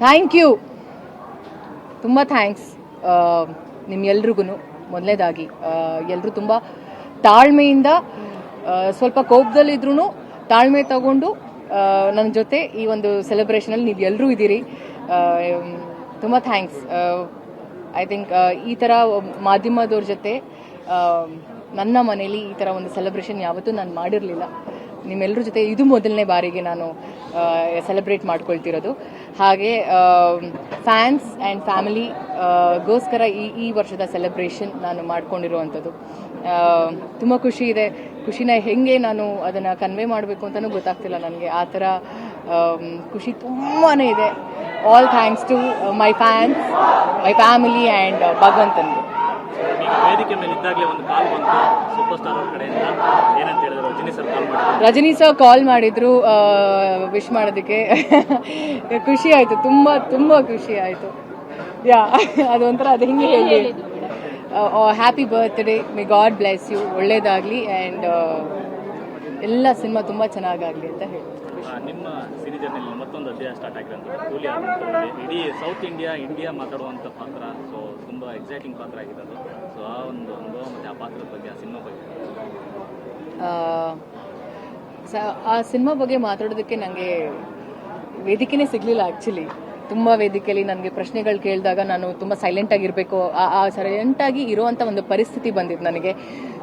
Thank you, ತುಂಬ thanks ನಿಮ್ಮೆಲ್ರಿಗೂ. ಮೊದಲನೇದಾಗಿ ಎಲ್ಲರೂ ತುಂಬ ತಾಳ್ಮೆಯಿಂದ, ಸ್ವಲ್ಪ ಕೋಪದಲ್ಲಿದ್ರೂ ತಾಳ್ಮೆ ತಗೊಂಡು ನನ್ನ ಜೊತೆ ಈ ಒಂದು ಸೆಲೆಬ್ರೇಷನಲ್ಲಿ ನೀವು ಎಲ್ಲರೂ ಇದ್ದೀರಿ. ತುಂಬ ಥ್ಯಾಂಕ್ಸ್. ಐ ಥಿಂಕ್ ಈ ಥರ ಮಾಧ್ಯಮದವ್ರ ಜೊತೆ ನನ್ನ ಮನೇಲಿ ಈ ಥರ ಒಂದು ಸೆಲೆಬ್ರೇಷನ್ ಯಾವತ್ತೂ ನಾನು ಮಾಡಿರಲಿಲ್ಲ. ನಿಮ್ಮೆಲ್ಲರ ಜೊತೆ ಇದು ಮೊದಲನೇ ಬಾರಿಗೆ ನಾನು ಸೆಲೆಬ್ರೇಟ್ ಮಾಡ್ಕೊಳ್ತಿರೋದು. ಹಾಗೆ ಫ್ಯಾನ್ಸ್ ಆ್ಯಂಡ್ ಫ್ಯಾಮಿಲಿಗೋಸ್ಕರ ಈ ವರ್ಷದ ಸೆಲೆಬ್ರೇಷನ್ ನಾನು ಮಾಡ್ಕೊಂಡಿರುವಂಥದ್ದು. ತುಂಬ ಖುಷಿ ಇದೆ. ಖುಷಿನ ಹೇಗೆ ನಾನು ಅದನ್ನು ಕನ್ವೆ ಮಾಡಬೇಕು ಅಂತಲೂ ಗೊತ್ತಾಗ್ತಿಲ್ಲ ನನಗೆ. ಆ ಥರ ಖುಷಿ ತುಂಬಾ ಇದೆ. All thanks to my fans, my family and ಭಗವಂತನಿಗೆ. ವೇದಿಕೆ ಮೇಲೆ ಇದ್ದಾಗಲೇ ಒಂದು ಕಾಲ್ ಬಂತು ಸೂಪರ್ ಸ್ಟಾರ್ ಅವ್ರ ಕಡೆಯಿಂದ. ಏನಂತ ಹೇಳಿದ್ರು? ರಜನಿ ಸರ್ ಕಾಲ್ ಮಾಡಿದ್ರು ವಿಶ್ ಮಾಡೋದಕ್ಕೆ. ಖುಷಿ ಆಯಿತು, ತುಂಬ ತುಂಬ ಖುಷಿ ಆಯಿತು. ಅದೊಂಥರ ಅದು ಹಿಂಗೆ ಹೇಳಿ, happy birthday, may god bless you, ಒಳ್ಳೇದಾಗಲಿ ಆ್ಯಂಡ್ ಎಲ್ಲ ಸಿನಿಮಾ ತುಂಬ ಚೆನ್ನಾಗಾಗಲಿ ಅಂತ ಹೇಳಿ. ನಿಮ್ಮ ಸಿನಿ ಜರ್ನಿಯಲ್ಲಿ ಮತ್ತೊಂದು ಅಧ್ಯಾಯ ಸ್ಟಾರ್ಟ್ ಆಗಿರೋದು ಕೂಲಿ ಇಡೀ ಸೌತ್ ಇಂಡಿಯಾ ಮಾತಾಡುವಂಥ ಪಾತ್ರ. ಸೊ ತುಂಬ ಎಕ್ಸೈಟಿಂಗ್ ಪಾತ್ರ ಆಗಿರೋದು. ಸೊ ಆ ಒಂದು ಅನುಭವ ಮತ್ತು ಆ ಪಾತ್ರದ ಬಗ್ಗೆ, ಆ ಸಿನಿಮಾ ಬಗ್ಗೆ. ಆ ಸಿನಿಮಾ ಬಗ್ಗೆ ಮಾತಾಡೋದಕ್ಕೆ ನನಗೆ ವೇದಿಕೆನೇ ಸಿಗಲಿಲ್ಲ. ಆ್ಯಕ್ಚುಲಿ ತುಂಬ ವೇದಿಕೆಯಲ್ಲಿ ನನಗೆ ಪ್ರಶ್ನೆಗಳು ಕೇಳಿದಾಗ ನಾನು ತುಂಬ ಸೈಲೆಂಟಾಗಿರಬೇಕು, ಆ ಸೈಲೆಂಟಾಗಿ ಇರೋವಂಥ ಒಂದು ಪರಿಸ್ಥಿತಿ ಬಂದಿತ್ತು ನನಗೆ.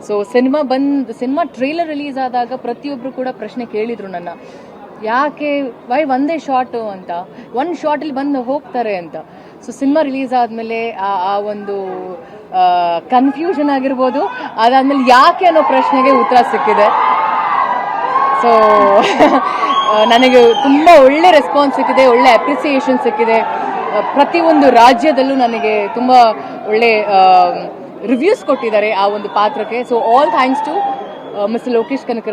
ಸೊ ಸಿನಿಮಾ ಟ್ರೈಲರ್ ರಿಲೀಸ್ ಆದಾಗ ಪ್ರತಿಯೊಬ್ಬರು ಕೂಡ ಪ್ರಶ್ನೆ ಕೇಳಿದರು ನನ್ನ, ಯಾಕೆ ಒಂದೇ ಶಾಟು ಅಂತ, ಒಂದು ಶಾಟಲ್ಲಿ ಬಂದು ಹೋಗ್ತಾರೆ ಅಂತ. ಸೊ ಸಿನಿಮಾ ರಿಲೀಸ್ ಆದಮೇಲೆ ಆ ಒಂದು ಕನ್ಫ್ಯೂಷನ್ ಆಗಿರ್ಬೋದು, ಅದಾದಮೇಲೆ ಯಾಕೆ ಅನ್ನೋ ಪ್ರಶ್ನೆಗೆ ಉತ್ತರ ಸಿಕ್ಕಿದೆ. ಸೊ ನನಗೆ ತುಂಬ ಒಳ್ಳೆ ರೆಸ್ಪಾನ್ಸ್ ಸಿಕ್ಕಿದೆ, ಒಳ್ಳೆ ಅಪ್ರಿಸಿಯೇಷನ್ ಸಿಕ್ಕಿದೆ. ಪ್ರತಿಯೊಂದು ರಾಜ್ಯದಲ್ಲೂ ನನಗೆ ತುಂಬ ಒಳ್ಳೆ ರಿವ್ಯೂಸ್ ಕೊಟ್ಟಿದ್ದಾರೆ ಆ ಒಂದು ಪಾತ್ರಕ್ಕೆ. So all thanks to mister Lokesh Kanakaraj.